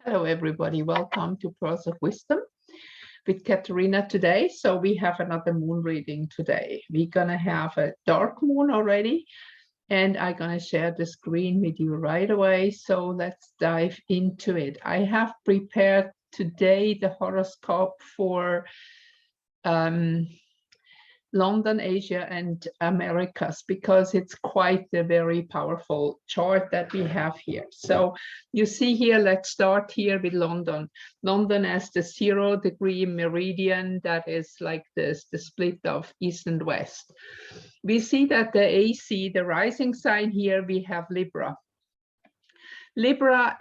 Hello, everybody. Welcome to Pearls of Wisdom with Katharina today. So we have another moon reading today. We're going to have a dark moon already, and I'm going to share the screen with you right away. So let's dive into it. I have prepared today the horoscope for London, Asia, and Americas, because it's quite a very powerful chart that we have here. So you see here, let's start here with London. London as the 0-degree meridian, that is like this, the split of east and west. We see that the AC, the rising sign here, we have Libra. Libra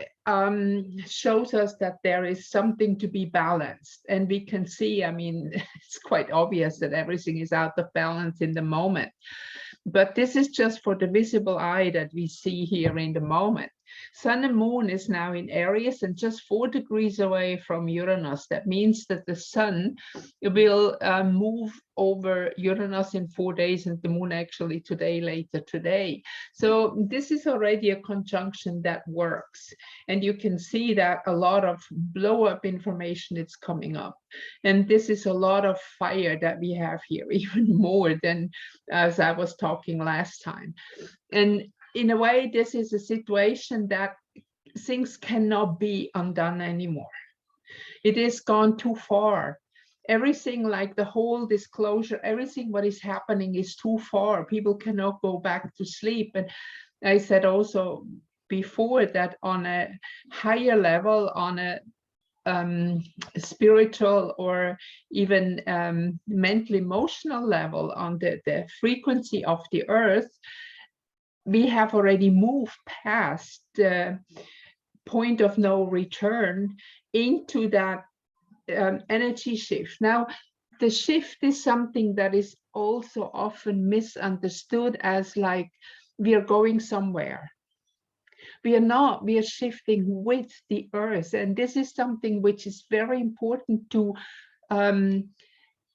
shows us that there is something to be balanced, and we can see, I mean, it's quite obvious that everything is out of balance in the moment, but this is just for the visible eye that we see here in the moment. Sun and Moon is now in Aries and just 4 degrees away from Uranus. That means that the Sun will move over Uranus in 4 days, and the Moon actually later today. So this is already a conjunction that works. And you can see that a lot of blow-up information is coming up. And this is a lot of fire that we have here, even more than as I was talking last time. And in a way, this is a situation that things cannot be undone anymore. It is gone too far. Everything, like the whole disclosure, everything what is happening is too far. People cannot go back to sleep. And I said also before that on a higher level, on a spiritual or even mental emotional level, on the frequency of the earth, we have already moved past the point of no return into that energy shift. Now, the shift is something that is also often misunderstood as like we are going somewhere. We are not, we are shifting with the earth. And this is something which is very important to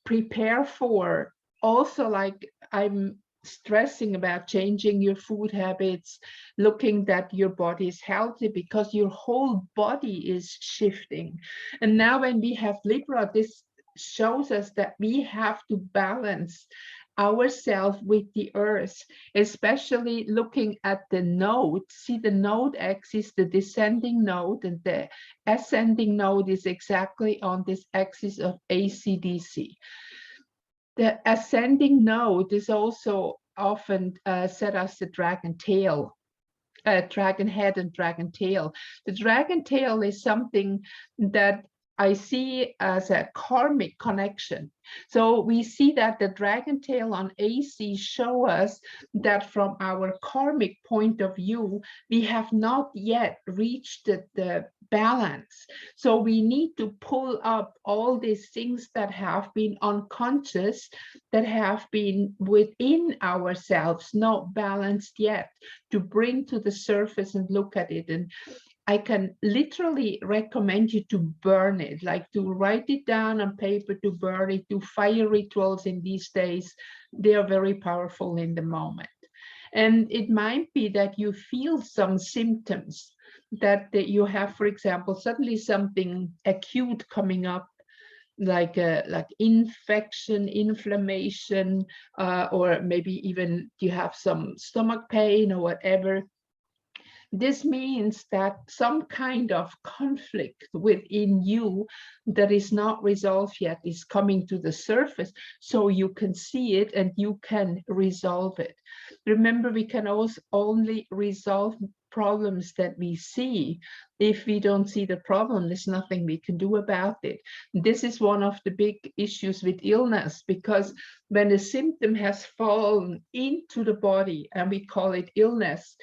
prepare for. Also, like I'm stressing about changing your food habits, looking that your body is healthy, because your whole body is shifting. And now when we have Libra, this shows us that we have to balance ourselves with the earth, especially looking at the node. See the node axis, the descending node, and the ascending node is exactly on this axis of AC/DC. The ascending node is also often said as the dragon tail, dragon head and dragon tail. The dragon tail is something that I see as a karmic connection. So we see that the dragon tail on AC show us that from our karmic point of view, we have not yet reached the balance. So we need to pull up all these things that have been unconscious, that have been within ourselves, not balanced yet, to bring to the surface and look at it. And I can literally recommend you to burn it, like to write it down on paper, to burn it, do fire rituals in these days. They are very powerful in the moment. And it might be that you feel some symptoms that you have, for example, suddenly something acute coming up, like infection, inflammation, or maybe even you have some stomach pain or whatever. This means that some kind of conflict within you that is not resolved yet is coming to the surface, so you can see it and you can resolve it. Remember, we can also only resolve problems that we see. If we don't see the problem, there's nothing we can do about it. This is one of the big issues with illness, because when a symptom has fallen into the body and we call it illness,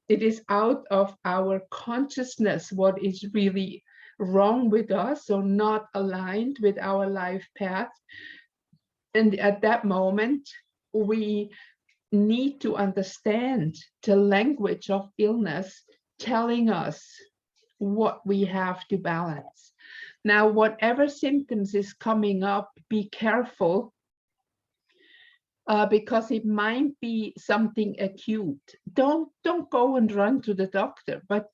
it is out of our consciousness what is really wrong with us, or not aligned with our life path. And at that moment, we need to understand the language of illness telling us what we have to balance. Now, whatever symptoms is coming up, be careful because it might be something acute. Don't go and run to the doctor. But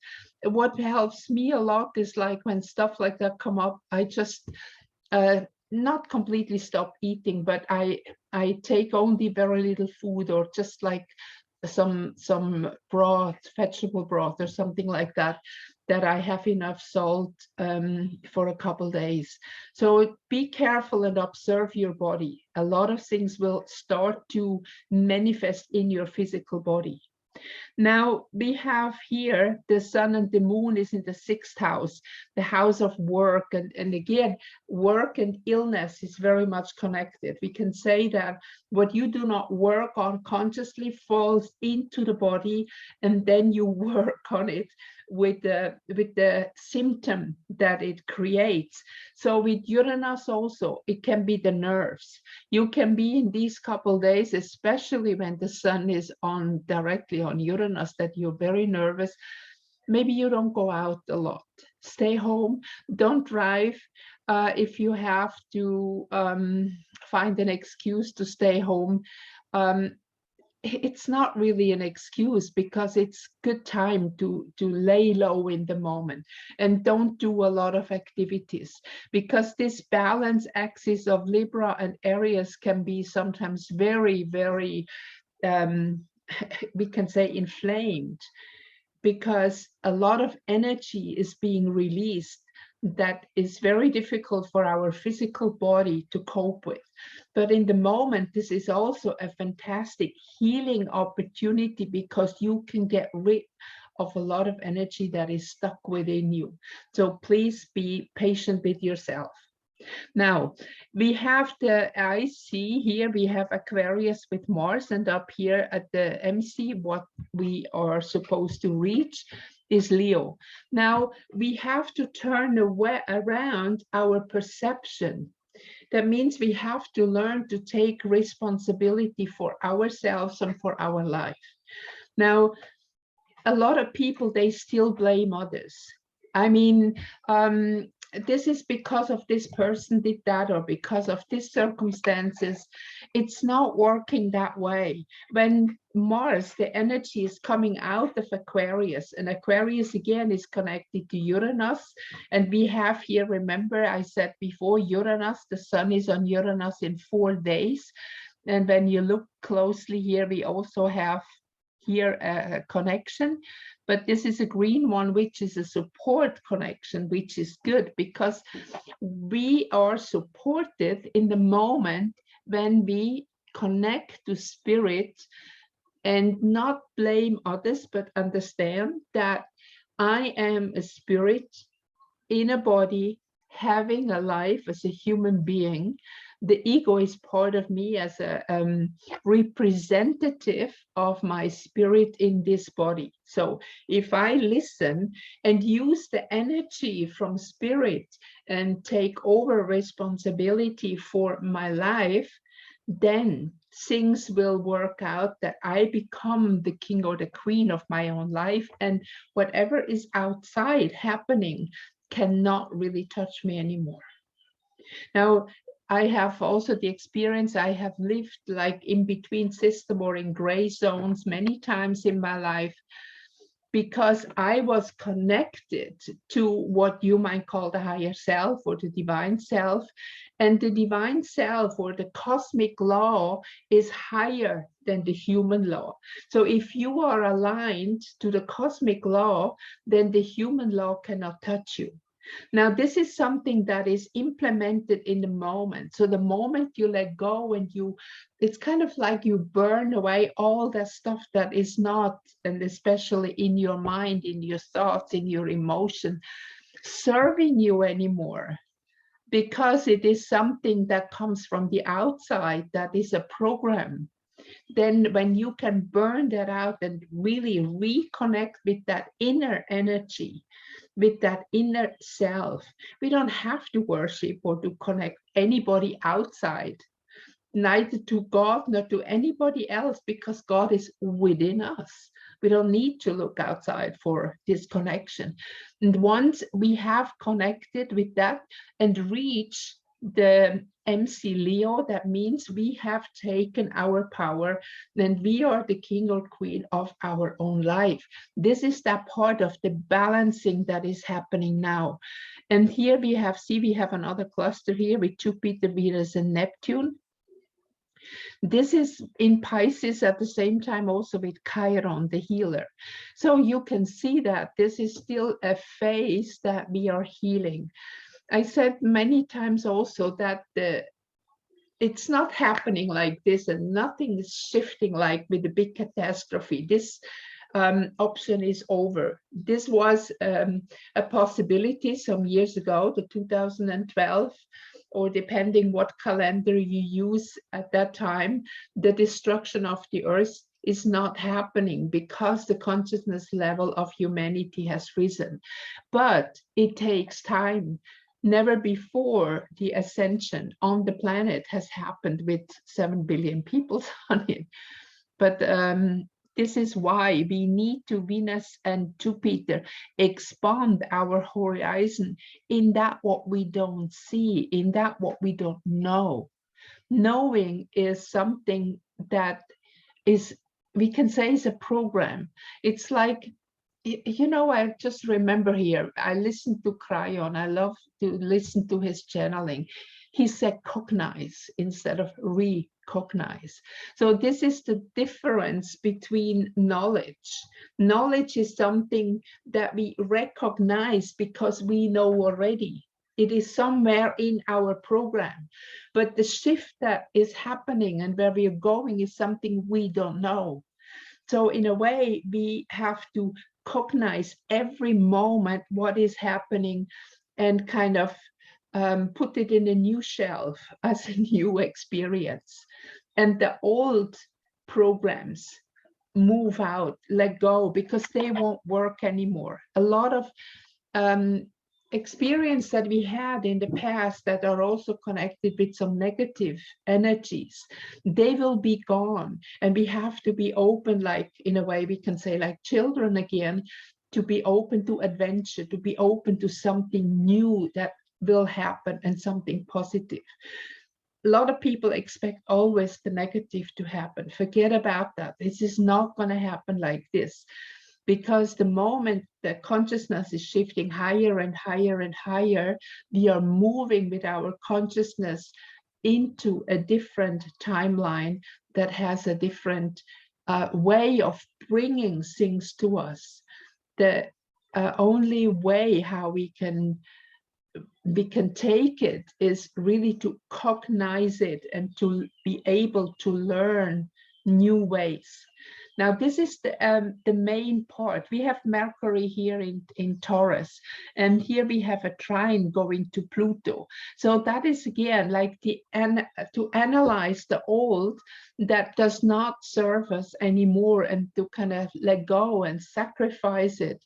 what helps me a lot is like when stuff like that come up, I just not completely stop eating, but I take only very little food, or just like some broth, vegetable broth or something like that, that I have enough salt for a couple days. So be careful and observe your body. A lot of things will start to manifest in your physical body. Now we have here the sun and the moon is in the 6th house, the house of work. And again, work and illness is very much connected. We can say that what you do not work on consciously falls into the body, and then you work on it with the symptom that it creates. So with Uranus also, it can be the nerves. You can be in these couple days, especially when the sun is on directly on Uranus, that you're very nervous. Maybe you don't go out a lot. Stay home. Don't drive. If you have to find an excuse to stay home, it's not really an excuse, because it's good time to lay low in the moment and don't do a lot of activities, because this balance axis of Libra and Aries can be sometimes very, very we can say inflamed, because a lot of energy is being released that is very difficult for our physical body to cope with. But in the moment, this is also a fantastic healing opportunity, because you can get rid of a lot of energy that is stuck within you. So please be patient with yourself. Now, we have I see here, we have Aquarius with Mars, and up here at the MC, what we are supposed to reach is Leo. Now, we have to turn around our perception. That means we have to learn to take responsibility for ourselves and for our life. Now, a lot of people, they still blame others. I mean, this is because of this person did that, or because of these circumstances. It's not working that way. When Mars, the energy is coming out of Aquarius, and Aquarius again is connected to Uranus. And we have here, remember I said before, Uranus, the sun is on Uranus in 4 days. And when you look closely here, we also have here a connection, but this is a green one, which is a support connection, which is good, because we are supported in the moment when we connect to spirit and not blame others, but understand that I am a spirit in a body, having a life as a human being. The ego is part of me as a representative of my spirit in this body. So if I listen and use the energy from spirit and take over responsibility for my life, then things will work out, that I become the king or the queen of my own life, and whatever is outside happening cannot really touch me anymore. Now, I have also the experience, I have lived like in between system or in gray zones many times in my life, because I was connected to what you might call the higher self or the divine self. And the divine self or the cosmic law is higher than the human law. So if you are aligned to the cosmic law, then the human law cannot touch you. Now, this is something that is implemented in the moment. So the moment you let go and it's kind of like you burn away all that stuff that is not, and especially in your mind, in your thoughts, in your emotion, serving you anymore, because it is something that comes from the outside, that is a program. Then when you can burn that out and really reconnect with that inner energy, with that inner self, we don't have to worship or to connect anybody outside, neither to God nor to anybody else, because God is within us. We don't need to look outside for this connection. And once we have connected with that and reach the MC Leo, that means we have taken our power and we are the king or queen of our own life. This is that part of the balancing that is happening now. And here we have, see, we have another cluster here with Jupiter, Venus, and Neptune. This is in Pisces at the same time also with Chiron, the healer. So you can see that this is still a phase that we are healing. I said many times also that it's not happening like this and nothing is shifting like with the big catastrophe. This option is over. This was a possibility some years ago, the 2012, or depending what calendar you use at that time, the destruction of the earth is not happening because the consciousness level of humanity has risen. But it takes time. Never before the ascension on the planet has happened with 7 billion people on it. But this is why we need to, Venus and Jupiter, expand our horizon in that what we don't see, in that what we don't know. Knowing is something that is, we can say, is a program. It's like, you know, I just remember here, I listened to Cryon. I love to listen to his channeling. He said cognize instead of recognize. So this is the difference between knowledge. Knowledge is something that we recognize because we know already. It is somewhere in our program. But the shift that is happening and where we are going is something we don't know. So in a way, we have to cognize every moment what is happening and kind of put it in a new shelf as a new experience. And the old programs move out, let go, because they won't work anymore. A lot of experience that we had in the past that are also connected with some negative energies, they will be gone. And we have to be open, like in a way we can say like children again, to be open to adventure, to be open to something new that will happen and something positive. A lot of people expect always the negative to happen. Forget about that. This is not going to happen like this. Because the moment the consciousness is shifting higher and higher and higher, we are moving with our consciousness into a different timeline that has a different way of bringing things to us. The only way how we can take it is really to cognize it and to be able to learn new ways. Now, this is the main part. We have Mercury here in Taurus, and here we have a trine going to Pluto. So that is, again, like to analyze the old that does not serve us anymore and to kind of let go and sacrifice it.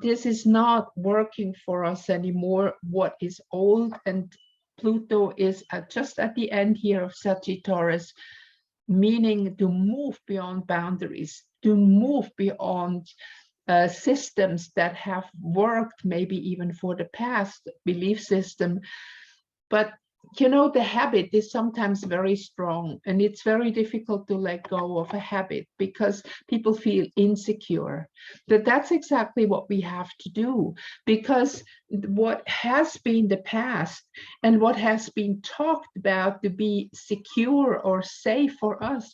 This is not working for us anymore, what is old. And Pluto is just at the end here of Sagittarius, meaning to move beyond boundaries, to move beyond systems that have worked maybe even for the past belief system. But you know, the habit is sometimes very strong, and it's very difficult to let go of a habit because people feel insecure. But that's exactly what we have to do, because what has been the past and what has been talked about to be secure or safe for us,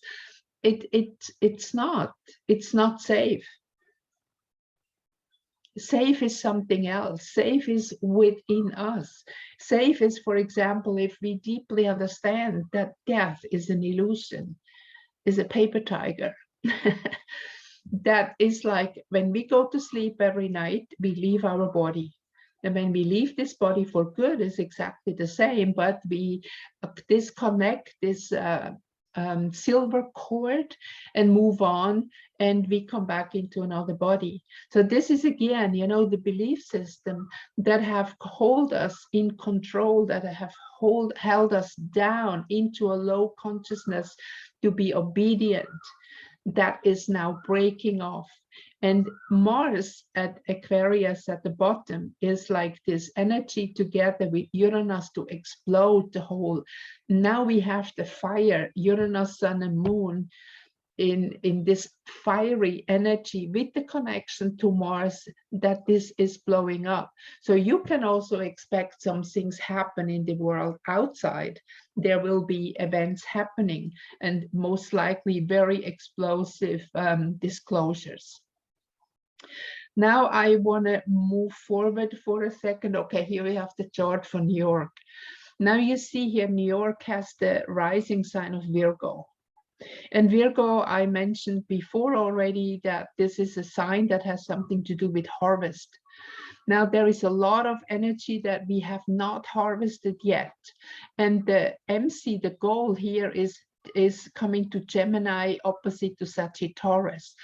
it's not safe. Safe is something else. Safe is within us. Safe is, for example, if we deeply understand that death is an illusion, is a paper tiger. That is like when we go to sleep every night, we leave our body. And when we leave this body for good, it's exactly the same, but we disconnect this silver cord and move on, and we come back into another body. So this is, again, you know, the belief system that have held us in control, that have held us down into a low consciousness to be obedient, that is now breaking off. And Mars at Aquarius at the bottom is like this energy together with Uranus to explode the whole. Now we have the fire, Uranus, Sun, and Moon in this fiery energy with the connection to Mars, that this is blowing up. So you can also expect some things happen in the world outside. There will be events happening, and most likely very explosive disclosures. Now I want to move forward for a second. Okay, here we have the chart for New York. Now you see here New York has the rising sign of Virgo. And Virgo, I mentioned before already that this is a sign that has something to do with harvest. Now there is a lot of energy that we have not harvested yet. And the MC, the goal here is coming to Gemini opposite to Sagittarius.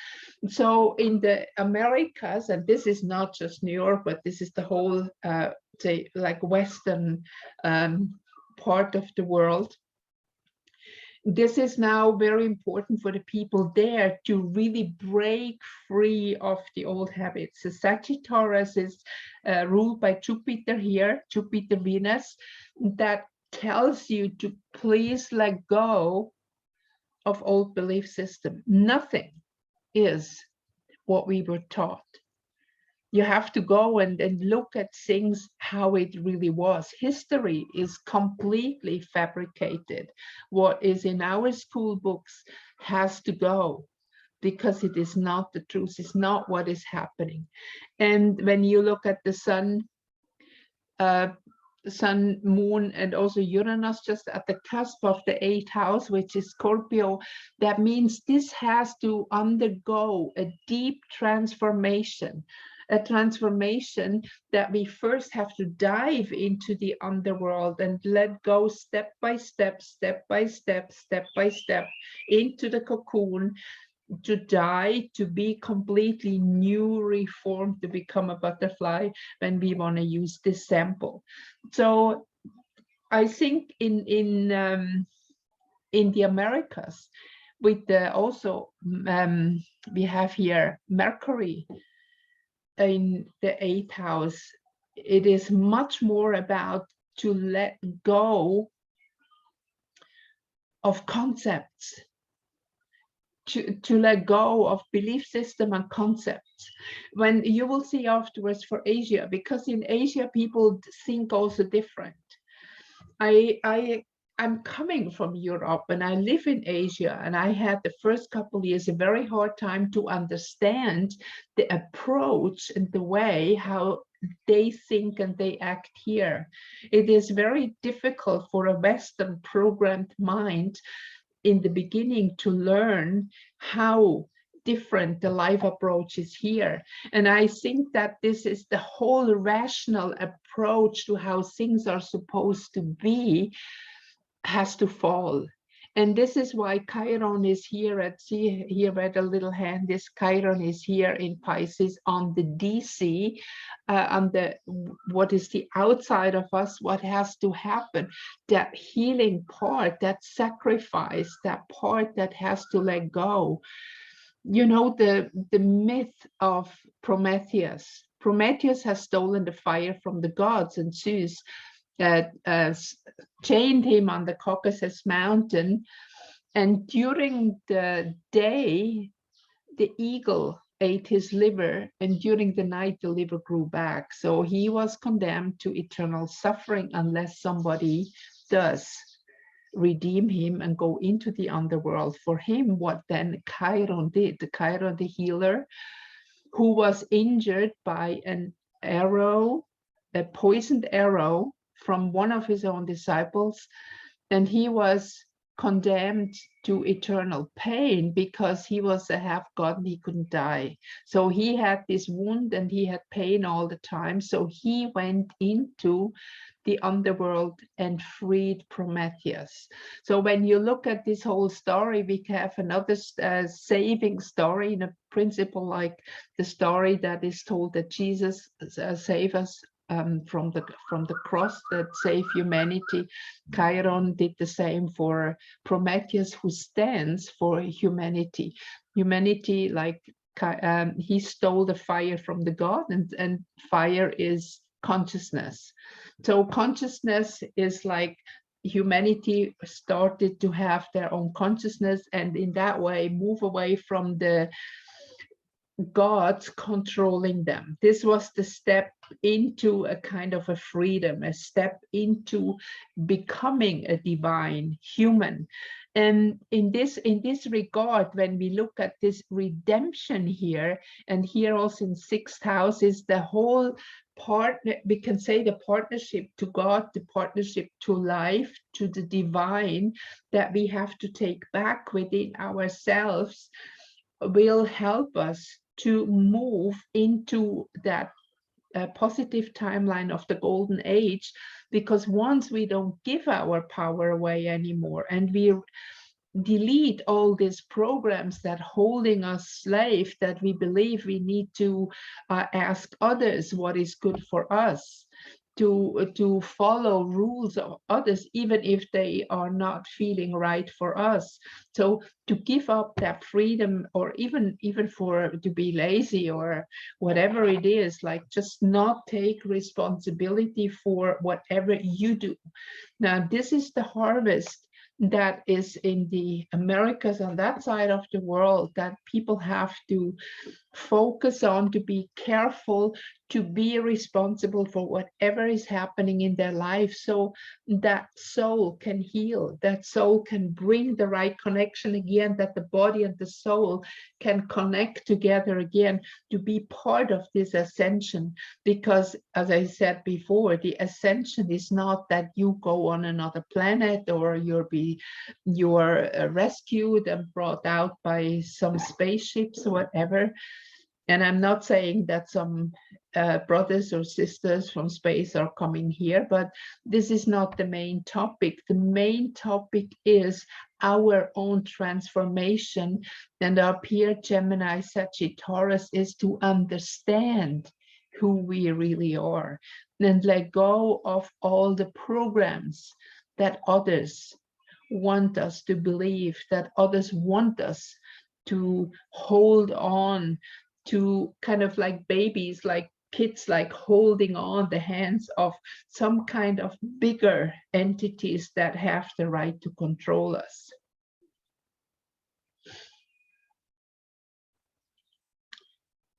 So in the Americas, and this is not just New York, but this is the whole, say, like Western part of the world, this is now very important for the people there to really break free of the old habits. The Sagittarius is ruled by Jupiter here, Jupiter Venus, that tells you to please let go of old belief system. Nothing is what we were taught. You have to go and look at things how it really was. History is completely fabricated. What is in our school books has to go, because it is not the truth. It's not what is happening. And when you look at the sun, Moon, and also Uranus just at the cusp of the 8th house, which is Scorpio, that means this has to undergo a deep transformation. A transformation that we first have to dive into the underworld and let go step by step, step by step, step by step into the cocoon, to die, to be completely new, reformed, to become a butterfly when we want to use this sample. So I think in the Americas, with the also we have here Mercury in the 8th house, it is much more about to let go of concepts, to let go of belief system and concepts. When you will see afterwards for Asia, because in Asia people think also different. I'm coming from Europe and I live in Asia, and I had the first couple of years a very hard time to understand the approach and the way how they think and they act here. It is very difficult for a Western programmed mind in the beginning to learn how different the life approach is here. And I think that this is the whole rational approach to how things are supposed to be has to fall. And this is why Chiron is here at, see here where the little hand is, Chiron is here in Pisces on the DC, on the, what is the outside of us, what has to happen, that healing part, that sacrifice, that part that has to let go. You know, the myth of Prometheus. Prometheus has stolen the fire from the gods, and Zeus chained him on the Caucasus mountain, and during the day the eagle ate his liver, and during the night the liver grew back. So he was condemned to eternal suffering unless somebody does redeem him and go into the underworld for him. What then Chiron did, the Chiron the healer, who was injured by an arrow, a poisoned arrow from one of his own disciples, and he was condemned to eternal pain because he was a half god and he couldn't die. So he had this wound and he had pain all the time. So he went into the underworld and freed Prometheus. So when you look at this whole story, we have another saving story in a principle like the story that is told that Jesus saved us from the cross, that save humanity. Chiron did the same for Prometheus, who stands for humanity. Humanity, like he stole the fire from the god, and fire is consciousness. So consciousness is like humanity started to have their own consciousness, and in that way move away from the gods controlling them. This was the step into a kind of a freedom, a step into becoming a divine human. And in this regard, when we look at this redemption here, and here also in sixth house is the whole partner, we can say the partnership to God, the partnership to life, to the divine, that we have to take back within ourselves, will help us to move into that positive timeline of the golden age. Because once we don't give our power away anymore, and we delete all these programs that holding us slave, that we believe we need to ask others what is good for us, to follow rules of others, even if they are not feeling right for us. So to give up that freedom, or even for to be lazy or whatever it is, like just not take responsibility for whatever you do. Now, this is the harvest that is in the Americas, on that side of the world, that people have to focus on, to be careful, to be responsible for whatever is happening in their life, so that soul can heal, that soul can bring the right connection again, that the body and the soul can connect together again, to be part of this ascension. Because as I said before, the ascension is not that you go on another planet, or you're rescued and brought out by some spaceships or whatever. And I'm not saying that some brothers or sisters from space are coming here, but this is not the main topic. The main topic is our own transformation. And up here, Gemini, Sagittarius, is to understand who we really are, and let go of all the programs that others want us to believe, that others want us to hold on to, kind of like babies, like kids, like holding on the hands of some kind of bigger entities that have the right to control us.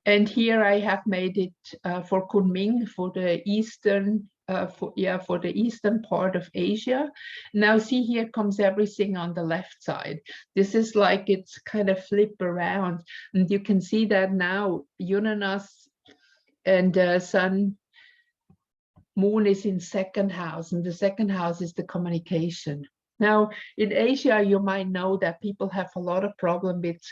And here I have made it for Kunming, for the eastern for the eastern part of Asia. Now see, here comes everything on the left side. This is like it's kind of flip around, and you can see that now Uranus and Sun, Moon is in second house, and the second house is the communication. Now, in Asia, you might know that people have a lot of problem with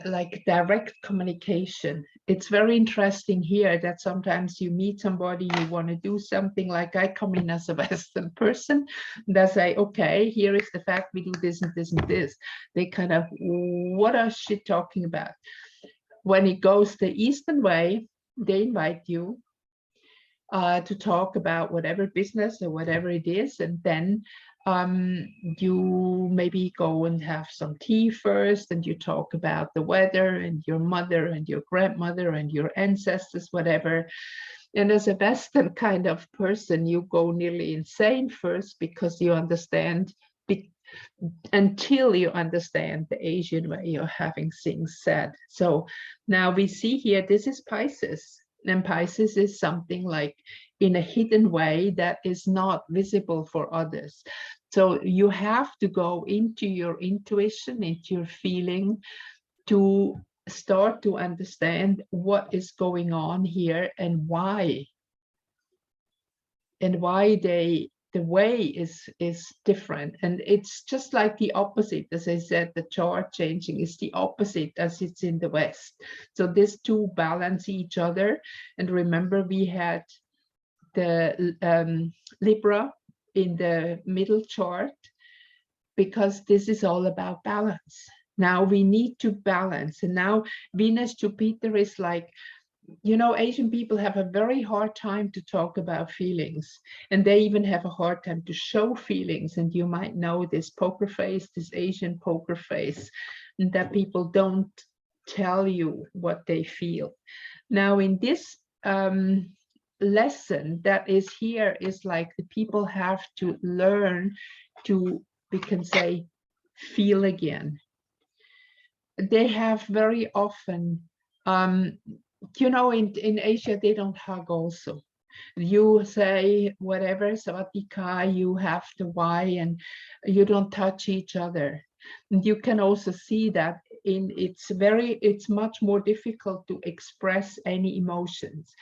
like direct communication. It's very interesting here that sometimes you meet somebody, you want to do something, like I come in as a Western person, and I say, okay, here is the fact, we do this and this and this. They kind of, what is she talking about? When it goes the Eastern way, they invite you to talk about whatever business or whatever it is, and then you maybe go and have some tea first, and you talk about the weather and your mother and your grandmother and your ancestors, whatever. And as a Western kind of person, you go nearly insane first, because you understand, until you understand the Asian way of having things said. So now we see here, this is Pisces. And Pisces is something like in a hidden way that is not visible for others. So you have to go into your intuition, into your feeling, to start to understand what is going on here, and why the way is different. And it's just like the opposite. As I said, the chart changing is the opposite as it's in the West. So these two balance each other. And remember, we had the Libra in the middle chart, because this is all about balance. Now we need to balance. And now Venus Jupiter is like, you know, Asian people have a very hard time to talk about feelings, and they even have a hard time to show feelings. And you might know this poker face, this Asian poker face, and that people don't tell you what they feel. Now in this lesson that is here is like the people have to learn to, we can say, feel again. They have very often, you know, in Asia, they don't hug also. You say whatever, Savatika, you have the why, and you don't touch each other. And you can also see that it's much more difficult to express any emotions.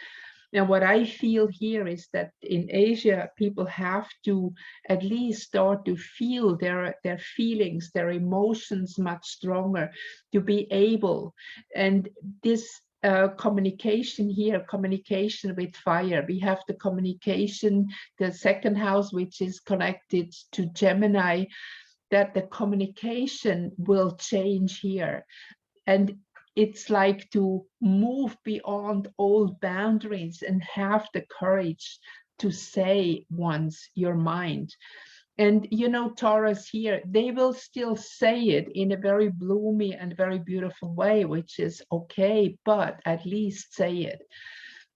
Now, what I feel here is that in Asia, people have to at least start to feel their feelings, their emotions much stronger, to be able. And this communication here, communication with fire. We have the communication, the second house, which is connected to Gemini, that the communication will change here. And it's like to move beyond old boundaries and have the courage to say once your mind. And you know, Taurus here, they will still say it in a very bloomy and very beautiful way, which is okay, but at least say it.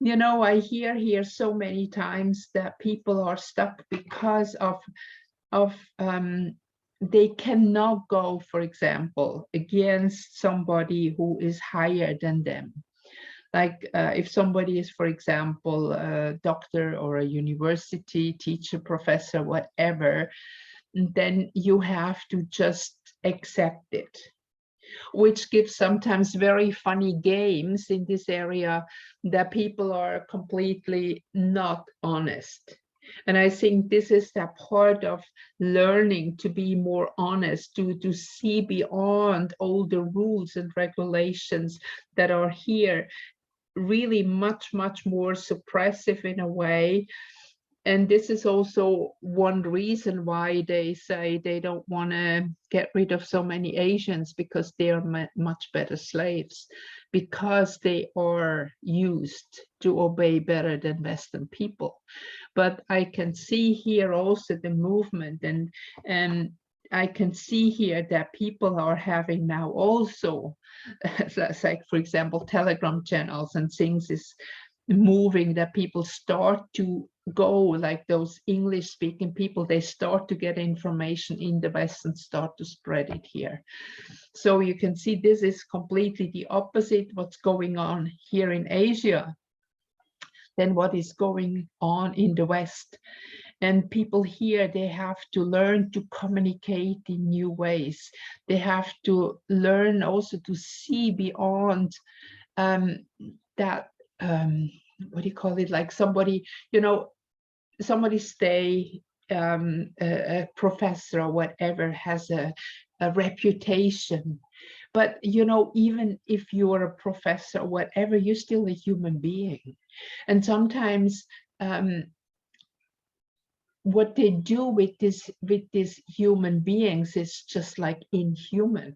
You know, I hear here so many times that people are stuck because of they cannot go, for example, against somebody who is higher than them. Like if somebody is, for example, a doctor or a university teacher, professor, whatever, then you have to just accept it, which gives sometimes very funny games in this area that people are completely not honest. And I think this is that part of learning to be more honest, to see beyond all the rules and regulations that are here, really much, much more suppressive in a way. And this is also one reason why they say they don't want to get rid of so many Asians, because they are much better slaves, because they are used to obey better than Western people. But I can see here also the movement, and I can see here that people are having now also, like for example, Telegram channels and things is moving, that people start to go, like those English speaking people, they start to get information in the West and start to spread it here. So you can see this is completely the opposite what's going on here in Asia than what is going on in the West. And people here, they have to learn to communicate in new ways. They have to learn also to see beyond that, what do you call it, like somebody, you know, somebody stay a professor or whatever has a reputation, but you know, even if you are a professor or whatever, you're still a human being. And sometimes what they do with these human beings is just like inhuman.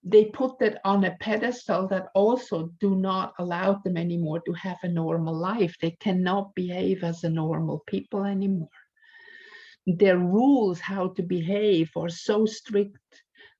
They put that on a pedestal that also do not allow them anymore to have a normal life. They cannot behave as a normal people anymore. Their rules how to behave are so strict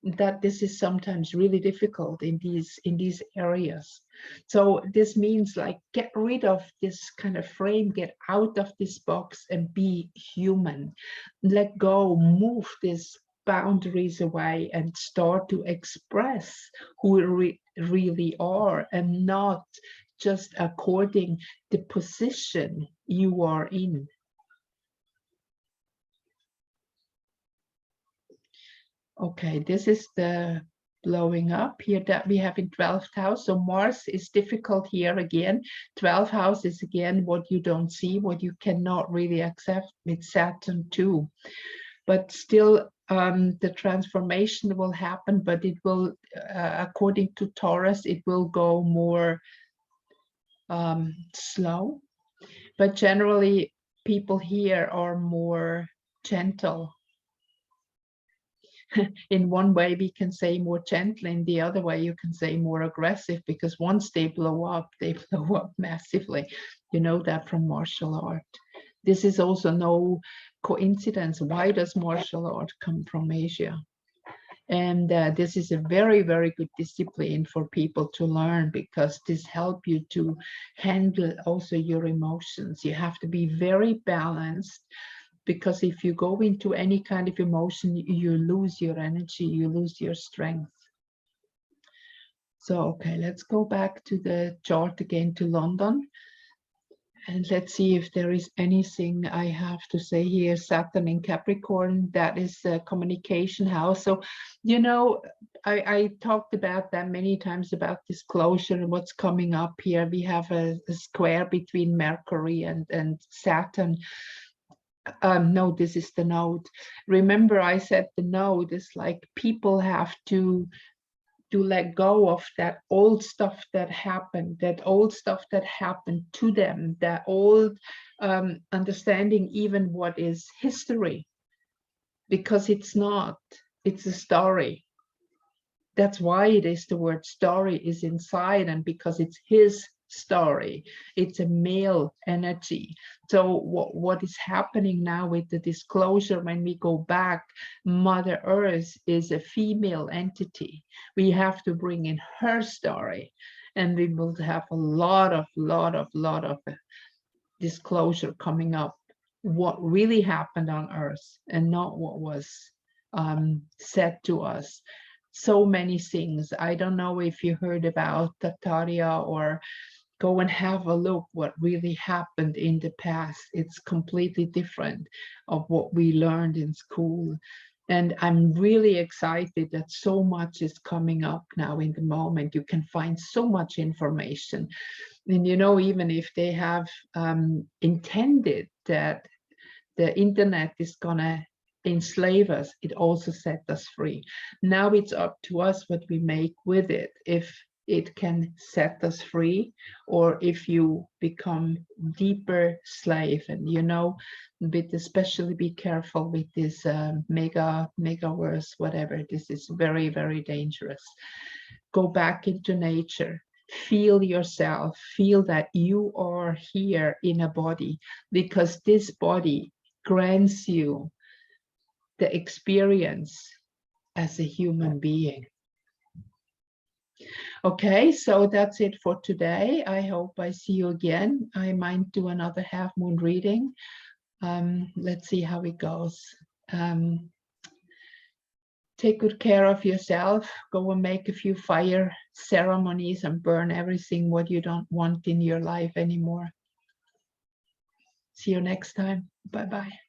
that this is sometimes really difficult in these areas. So this means like get rid of this kind of frame, get out of this box and be human. Let go, move this boundaries away and start to express who we really are, and not just according the position you are in. Okay, this is the blowing up here that we have in 12th house. So Mars is difficult here again. 12th house is again what you don't see, what you cannot really accept, with Saturn too. But still, the transformation will happen, but it will, according to Taurus, it will go more slow. But generally, people here are more gentle. In one way, we can say more gentle. In the other way, you can say more aggressive, because once they blow up massively. You know that from martial art. This is also no coincidence. Why does martial art come from Asia? And this is a very, very good discipline for people to learn, because this helps you to handle also your emotions. You have to be very balanced, because if you go into any kind of emotion, you lose your energy, you lose your strength. So, okay, let's go back to the chart again, to London. And let's see if there is anything I have to say here. Saturn in Capricorn, that is the communication house. So, you know, I talked about that many times, about disclosure and what's coming up here. We have a square between Mercury and Saturn. No, this is the node. Remember, I said the node is like people have to let go of that old stuff that happened, to them, that old understanding even what is history, because it's not, it's a story. That's why it is, the word story is inside, and because it's his story, it's a male energy. So what is happening now with the disclosure, when we go back, Mother Earth is a female entity. We have to bring in her story, and we will have a lot of disclosure coming up, what really happened on Earth and not what was said to us. So many things. I don't know if you heard about Tataria, or go and have a look what really happened in the past. It's completely different of what we learned in school. And I'm really excited that so much is coming up now in the moment. You can find so much information. And you know, even if they have intended that the internet is gonna enslave us, it also set us free. Now it's up to us what we make with it. If it can set us free, or if you become deeper slave. And you know, but especially be careful with this megaverse, whatever. This is very, very dangerous. Go back into nature. Feel yourself, feel that you are here in a body, because this body grants you the experience as a human being. Okay, so that's it for today. I hope I see you again. I might do another half moon reading. Let's see how it goes. Take good care of yourself. Go and make a few fire ceremonies and burn everything what you don't want in your life anymore. See you next time. Bye-bye.